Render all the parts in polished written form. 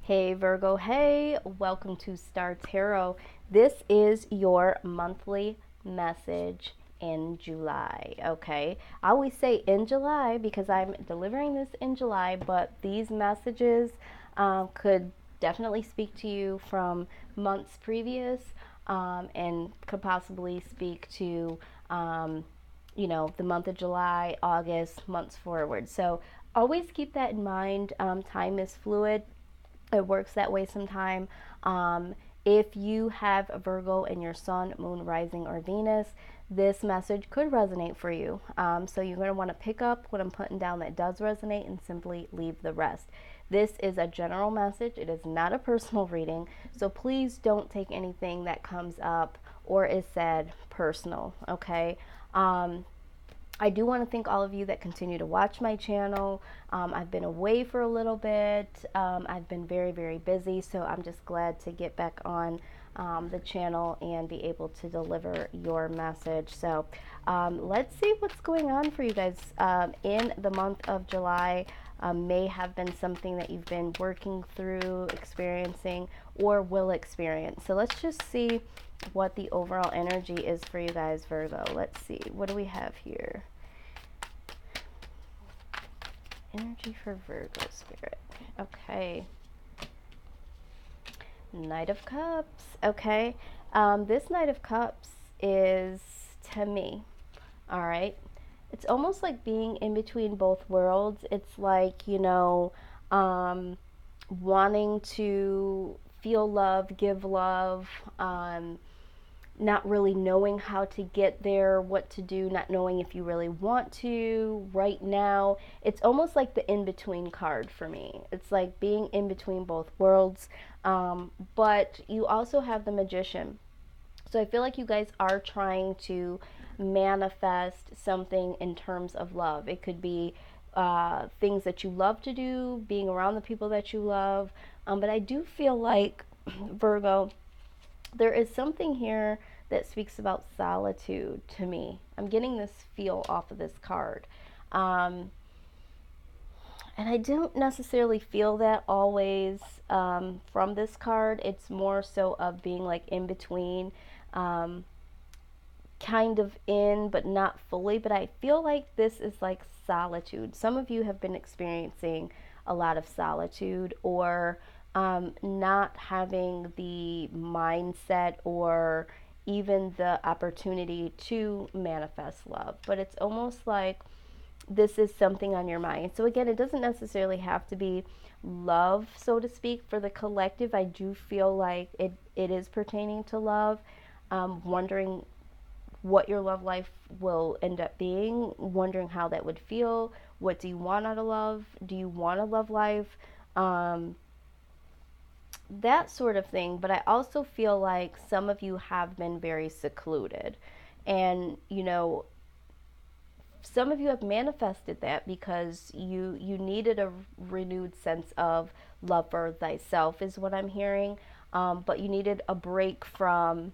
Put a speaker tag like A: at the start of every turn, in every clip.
A: Hey Virgo, hey, welcome to Star Tarot. This is your monthly message in July, okay? I always say in July because I'm delivering this in July, but these messages could definitely speak to you from months previous and could possibly speak to the month of July, August, months forward. So always keep that in mind. Time is fluid. It works that way sometime. Um, if you have a Virgo in your sun, moon, rising, or Venus, this message could resonate for you. So you're going to want to pick up what I'm putting down that does resonate and simply leave the rest. This is a general message. It is not a personal reading. So please don't take anything that comes up or is said personal, okay? I do want to thank all of you that continue to watch my channel. I've been away for a little bit. I've been very, very busy, so I'm just glad to get back on the channel and be able to deliver your message. So let's see what's going on for you guys in the month of July. May have been something that you've been working through, experiencing, or will experience. So let's just see what the overall energy is for you guys, Virgo. Let's see. What do we have here? Energy for Virgo spirit. Okay. Knight of Cups. Okay. This Knight of Cups is, to me, all right, it's almost like being in between both worlds. It's like, wanting to feel love, give love, not really knowing how to get there, what to do, not knowing if you really want to right now. It's almost like the in-between card for me. It's like being in between both worlds. But you also have the Magician. So I feel like you guys are trying to manifest something in terms of love. It could be things that you love to do, being around the people that you love. But I do feel like, Virgo, there is something here that speaks about solitude to me. I'm getting this feel off of this card. And I don't necessarily feel that always from this card. It's more so of being like in between, kind of in, but not fully. But I feel like this is like solitude. Some of you have been experiencing a lot of solitude, or not having the mindset or even the opportunity to manifest love. But it's almost like this is something on your mind. So again, it doesn't necessarily have to be love, so to speak. For the collective, I do feel like it is pertaining to love. Wondering what your love life will end up being, wondering how that would feel. What do you want out of love? Do you want a love life? That sort of thing. But I also feel like some of you have been very secluded. And, some of you have manifested that because you needed a renewed sense of love for thyself, is what I'm hearing. But you needed a break from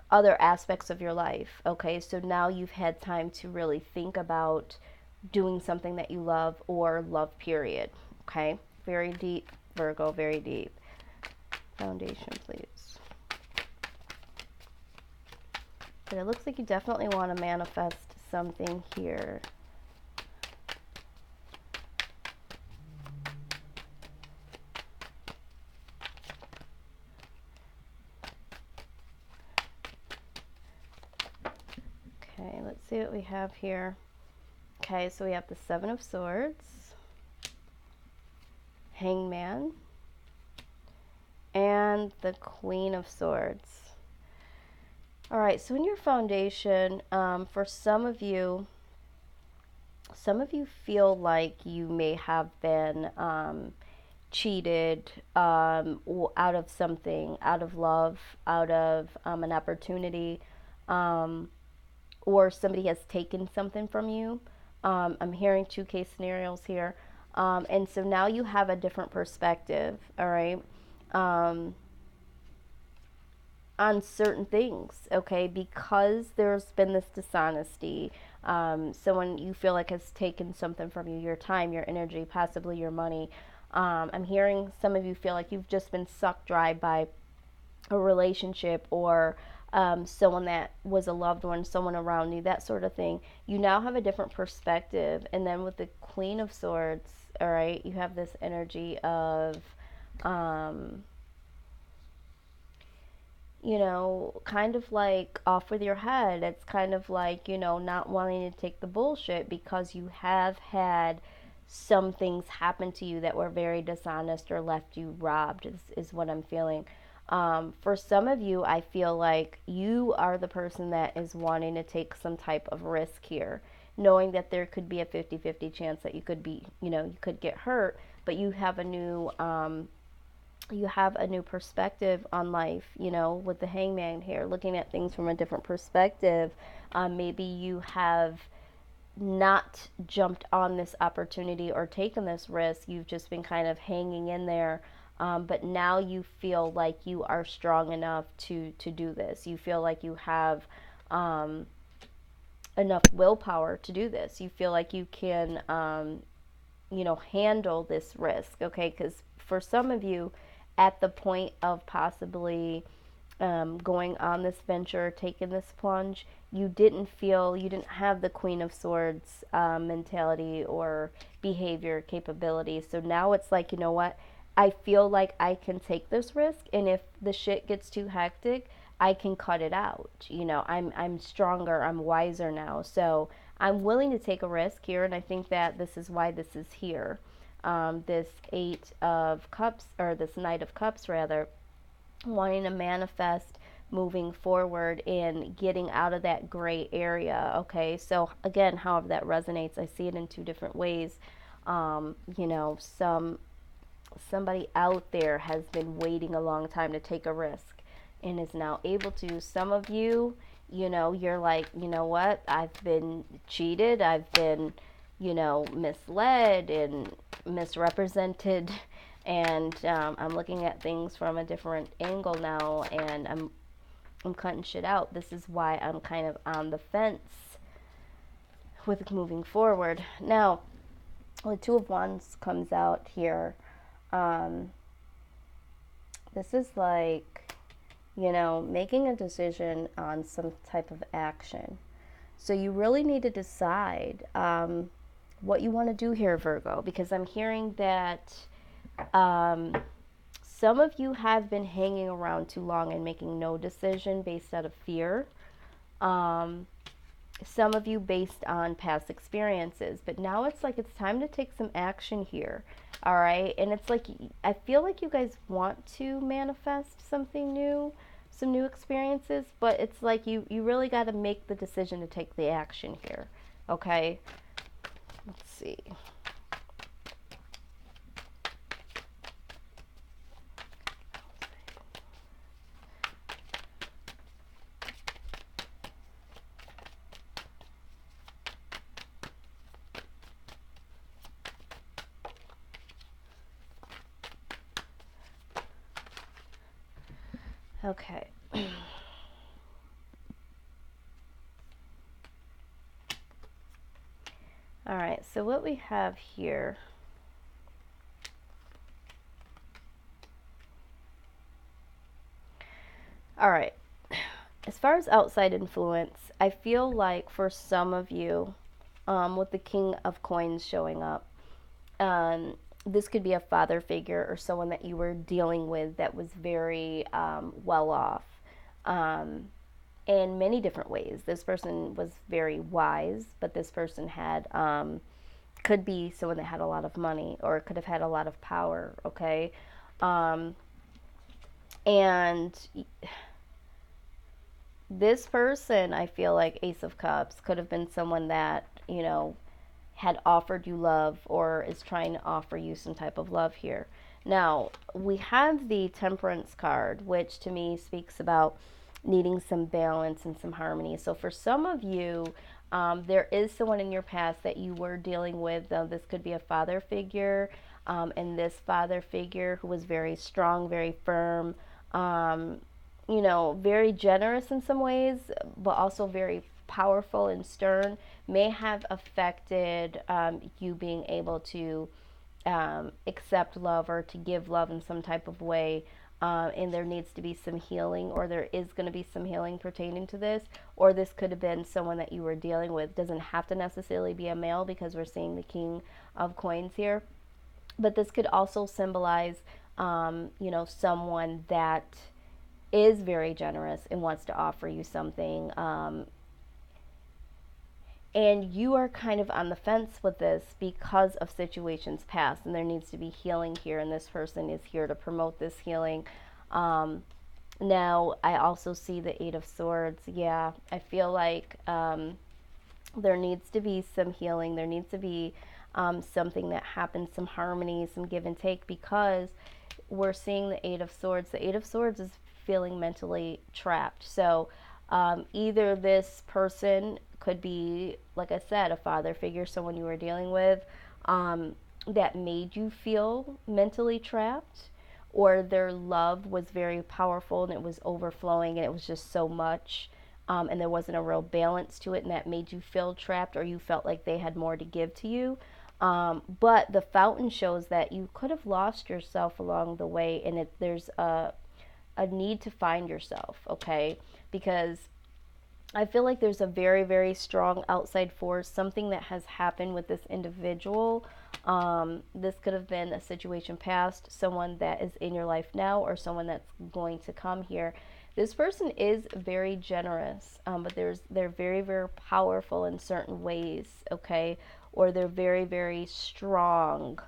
A: other aspects of your life. Okay, so now you've had time to really think about doing something that you love, or love, period. Okay, very deep, Virgo, very deep. Foundation, please. But it looks like you definitely want to manifest something here. Okay, let's see what we have here. Okay, so we have the Seven of Swords, Hangman, and the Queen of Swords. All right, so in your foundation, for some of you feel like you may have been cheated out of something, out of love, out of an opportunity, or somebody has taken something from you. I'm hearing two case scenarios here. And so now you have a different perspective, all right, on certain things, okay, because there's been this dishonesty. Someone you feel like has taken something from you, your time, your energy, possibly your money. I'm hearing some of you feel like you've just been sucked dry by a relationship, or someone that was a loved one, someone around you, that sort of thing. You now have a different perspective. And then with the Queen of Swords, all right, you have this energy of, um, kind of like off with your head. It's kind of like, not wanting to take the bullshit because you have had some things happen to you that were very dishonest or left you robbed, is what I'm feeling. For some of you, I feel like you are the person that is wanting to take some type of risk here, knowing that there could be a 50-50 chance that you could be, you could get hurt, but you have a new perspective on life, with the hangman here, looking at things from a different perspective. Maybe you have not jumped on this opportunity or taken this risk. You've just been kind of hanging in there. But now you feel like you are strong enough to do this. You feel like you have enough willpower to do this. You feel like you can, handle this risk, okay? Because for some of you, at the point of possibly going on this venture, taking this plunge, you didn't have the Queen of Swords mentality or behavior capability. So now it's like, you know what? I feel like I can take this risk, and if the shit gets too hectic, I can cut it out. I'm stronger, I'm wiser now. So I'm willing to take a risk here, and I think that this is why this is here. This Eight of Cups, or this Knight of Cups rather, wanting to manifest moving forward and getting out of that gray area. Okay, so again, however that resonates, I see it in two different ways. Somebody out there has been waiting a long time to take a risk and is now able to. Some of you, you're like, you know what, I've been cheated, I've been, misled and misrepresented, and I'm looking at things from a different angle now, and I'm cutting shit out. This is why I'm kind of on the fence with moving forward. Now, the Two of Wands comes out here. This is like, making a decision on some type of action. So you really need to decide what you want to do here, Virgo, because I'm hearing that some of you have been hanging around too long and making no decision based out of fear. Some of you based on past experiences, but now it's like it's time to take some action here. All right, and it's like I feel like you guys want to manifest something new, some new experiences, but it's like you really got to make the decision to take the action here. Okay, let's see. Okay. All right, so what we have here, all right, as far as outside influence, I feel like for some of you, with the King of Coins showing up, this could be a father figure or someone that you were dealing with that was very well off. In many different ways. This person was very wise, but this person had, could be someone that had a lot of money or could have had a lot of power, okay? And this person, I feel like Ace of Cups, could have been someone that, had offered you love or is trying to offer you some type of love here. Now, we have the Temperance card, which to me speaks about needing some balance and some harmony. So for some of you, there is someone in your past that you were dealing with. This could be a father figure, and this father figure who was very strong, very firm, very generous in some ways, but also very powerful and stern, may have affected you being able to accept love or to give love in some type of way. And there needs to be some healing, or there is going to be some healing pertaining to this, or this could have been someone that you were dealing with. Doesn't have to necessarily be a male because we're seeing the King of Coins here, but this could also symbolize, someone that is very generous and wants to offer you something. And you are kind of on the fence with this because of situations past, and there needs to be healing here, and this person is here to promote this healing. Now I also see the Eight of Swords. Yeah, I feel like there needs to be some healing. There needs to be something that happens, some harmony, some give and take, because we're seeing the Eight of Swords. The Eight of Swords is feeling mentally trapped. So either this person could be, like I said, a father figure, someone you were dealing with, that made you feel mentally trapped, or their love was very powerful and it was overflowing and it was just so much, and there wasn't a real balance to it, and that made you feel trapped, or you felt like they had more to give to you. But the fountain shows that you could have lost yourself along the way, and there's a need to find yourself, okay? Because I feel like there's a very, very strong outside force, something that has happened with this individual. This could have been a situation past, someone that is in your life now, or someone that's going to come here. This person is very generous, but they're very, very powerful in certain ways, okay? Or they're very, very strong.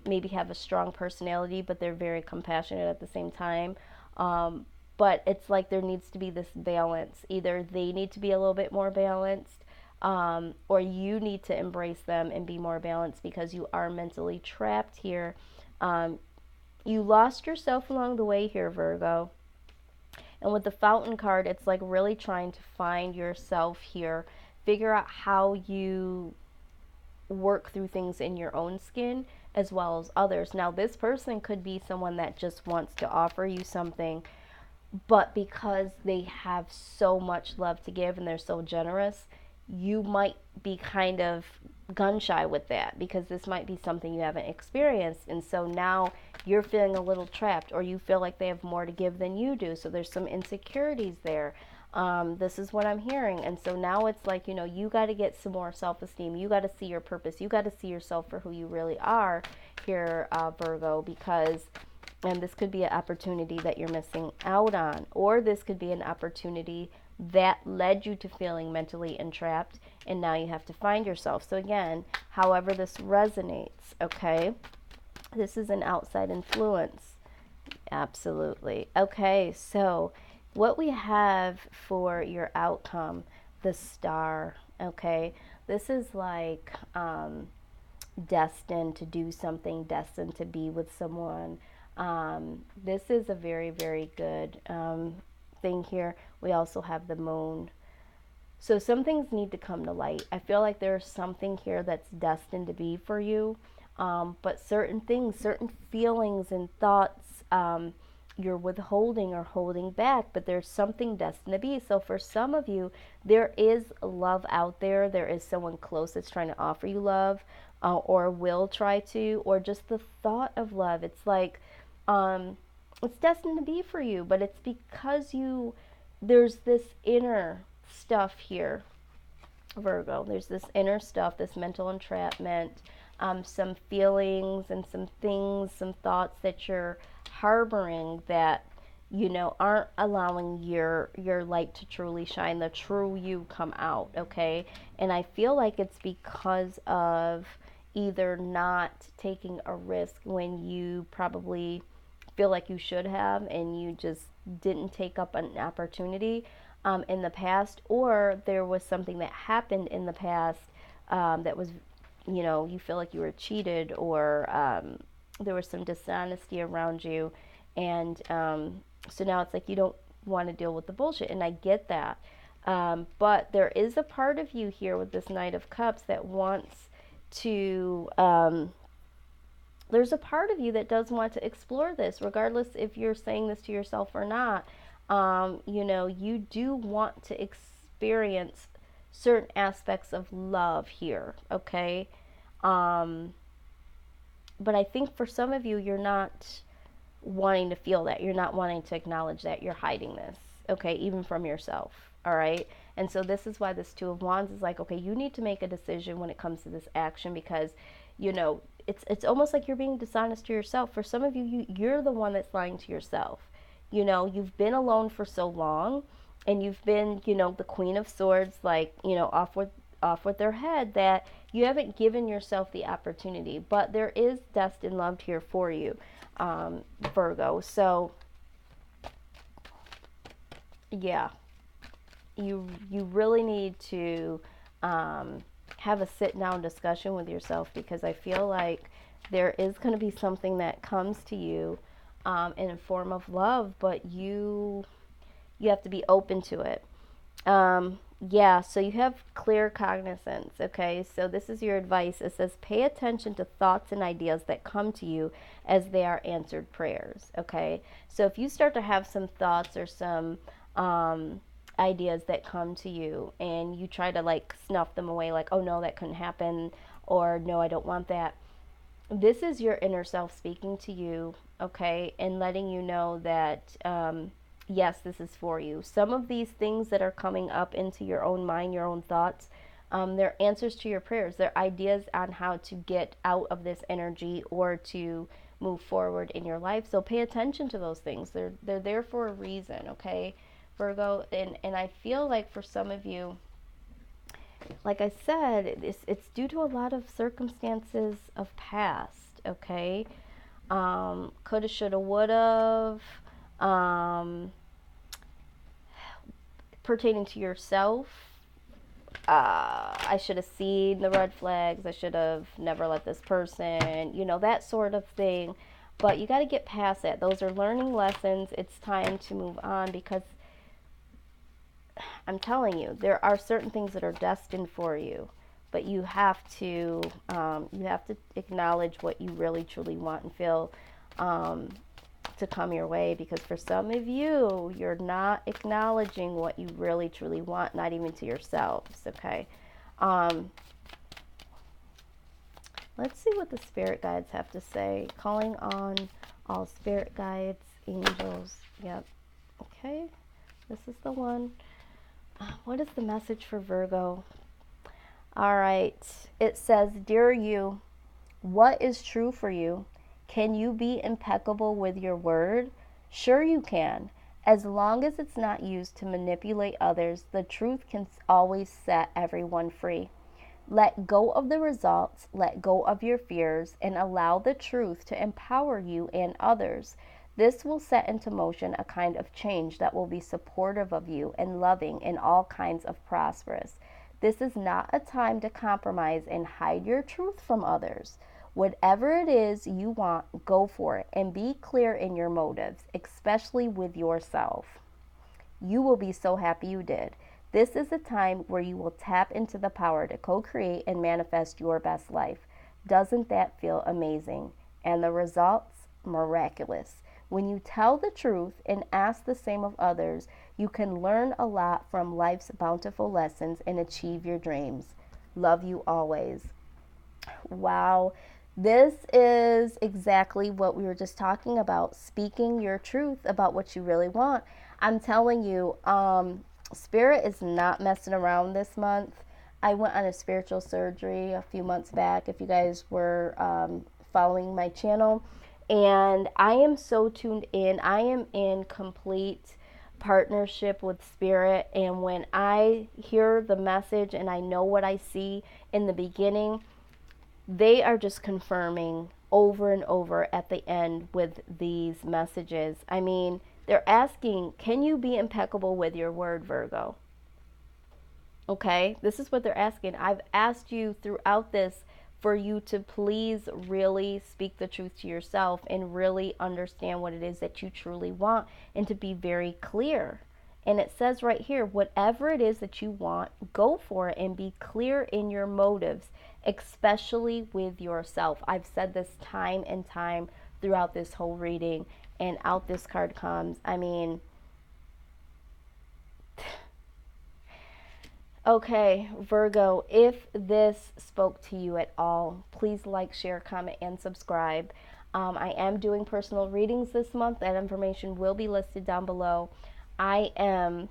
A: Maybe have a strong personality, but they're very compassionate at the same time. But it's like there needs to be this balance. Either they need to be a little bit more balanced, or you need to embrace them and be more balanced, because you are mentally trapped here. You lost yourself along the way here, Virgo. And with the fountain card, it's like really trying to find yourself here, figure out how you work through things in your own skin as well as others. Now, this person could be someone that just wants to offer you something, but because they have so much love to give and they're so generous, you might be kind of gun shy with that, because this might be something you haven't experienced, and so now you're feeling a little trapped, or you feel like they have more to give than you do, so there's some insecurities there. This is what I'm hearing. And so now it's like, you got to get some more self-esteem. You got to see your purpose. You got to see yourself for who you really are here, Virgo, because, and this could be an opportunity that you're missing out on, or this could be an opportunity that led you to feeling mentally entrapped, and now you have to find yourself. So again, however this resonates, okay, this is an outside influence. Absolutely. Okay, so what we have for your outcome, the Star, okay, this is like destined to do something, destined to be with someone. This is a very, very good thing here. We also have the Moon. So some things need to come to light. I feel like there's something here that's destined to be for you, but certain things, certain feelings and thoughts, you're withholding or holding back, but there's something destined to be. So for some of you, there is love out there. There is someone close that's trying to offer you love, or will try to, or just the thought of love. It's like, it's destined to be for you, but it's because there's this inner stuff here, Virgo. There's this inner stuff, this mental entrapment, some feelings and some things, some thoughts that you're harboring that aren't allowing your light to truly shine, the true you come out, okay? And I feel like it's because of either not taking a risk when you probably feel like you should have, and you just didn't take up an opportunity in the past, or there was something that happened in the past that was, you feel like you were cheated, or there was some dishonesty around you, and so now it's like you don't want to deal with the bullshit, and I get that. But there is a part of you here with this Knight of Cups that wants to, there's a part of you that does want to explore this, regardless if you're saying this to yourself or not. You do want to experience certain aspects of love here, okay? but I think for some of you, you're not wanting to feel that. You're not wanting to acknowledge that. You're hiding this, okay, even from yourself, all right? And so this is why this Two of Wands is like, okay, you need to make a decision when it comes to this action, because, you know, it's almost like you're being dishonest to yourself. For some of you, you're the one that's lying to yourself. You know, you've been alone for so long, and you've been, you know, the Queen of Swords, like, you know, off with their head, that you haven't given yourself the opportunity. But there is destined love here for you, Virgo. So yeah, you really need to have a sit down discussion with yourself, because I feel like there is going to be something that comes to you in a form of love, but you have to be open to it. Yeah, so you have clear cognizance, okay? So this is your advice. It says, pay attention to thoughts and ideas that come to you as they are answered prayers, okay? So if you start to have some thoughts or some ideas that come to you, and you try to like snuff them away, like, oh no, that couldn't happen, or no, I don't want that. This is your inner self speaking to you, okay, and letting you know that yes, this is for you. Some of these things that are coming up into your own mind, your own thoughts, they're answers to your prayers. They're ideas on how to get out of this energy or to move forward in your life. So pay attention to those things. They're there for a reason, okay, Virgo. And I feel like for some of you, like I said, it's due to a lot of circumstances of past, okay? Coulda, shoulda, woulda, pertaining to yourself. I should have seen the red flags. I should have never let this person, you know, that sort of thing. But you got to get past that. Those are learning lessons. It's time to move on, because I'm telling you, there are certain things that are destined for you, but you have to acknowledge what you really truly want and feel to come your way. Because for some of you, you're not acknowledging what you really truly want, not even to yourselves. Okay. Let's see what the spirit guides have to say. Calling on all spirit guides, angels. Yep. Okay. This is the one. What is the message for Virgo? All right. It says, dear you, what is true for you? Can you be impeccable with your word? Sure you can. As long as it's not used to manipulate others, the truth can always set everyone free. Let go of the results, let go of your fears, and allow the truth to empower you and others. This will set into motion a kind of change that will be supportive of you and loving in all kinds of prosperous. This is not a time to compromise and hide your truth from others. Whatever it is you want, go for it, and be clear in your motives, especially with yourself. You will be so happy you did. This is a time where you will tap into the power to co-create and manifest your best life. Doesn't that feel amazing? And the results? Miraculous. When you tell the truth and ask the same of others, you can learn a lot from life's bountiful lessons and achieve your dreams. Love you always. Wow. This is exactly what we were just talking about, speaking your truth about what you really want. I'm telling you, Spirit is not messing around this month. I went on a spiritual surgery a few months back, if you guys were following my channel. And I am so tuned in. I am in complete partnership with Spirit. And when I hear the message and I know what I see in the beginning, they are just confirming over and over at the end with these messages. I mean, they're asking, can you be impeccable with your word, Virgo? Okay, this is what they're asking. I've asked you throughout this for you to please really speak the truth to yourself and really understand what it is that you truly want, and to be very clear. And it says right here, whatever it is that you want, go for it and be clear in your motives, especially with yourself. I've said this time and time throughout this whole reading, and out this card comes. I mean, Okay, Virgo, if this spoke to you at all, please like, share, comment, and subscribe. I am doing personal readings this month. That information will be listed down below. I am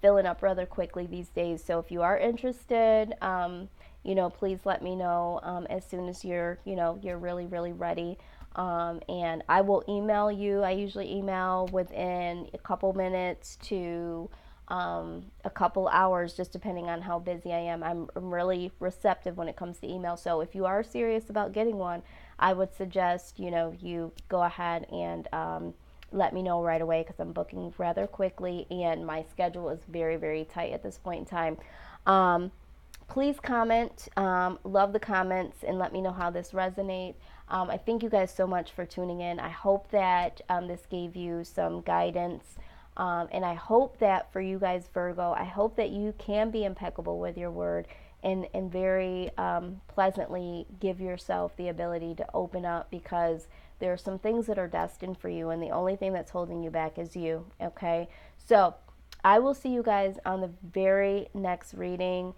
A: filling up rather quickly these days, so if you are interested, please let me know as soon as you're really, really ready. And I will email you. I usually email within a couple minutes to a couple hours, just depending on how busy I am. I'm really receptive when it comes to email. So if you are serious about getting one, I would suggest you go ahead and let me know right away, because I'm booking rather quickly and my schedule is very, very tight at this point in time. Please comment. Love the comments and let me know how this resonates. I thank you guys so much for tuning in. I hope that this gave you some guidance. And I hope that for you guys, Virgo, I hope that you can be impeccable with your word and very pleasantly give yourself the ability to open up, because there are some things that are destined for you, and the only thing that's holding you back is you, okay? So I will see you guys on the very next reading.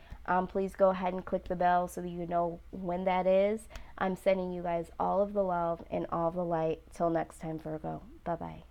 A: Please go ahead and click the bell so that you know when that is. I'm sending you guys all of the love and all of the light. Till next time, Virgo. Bye-bye.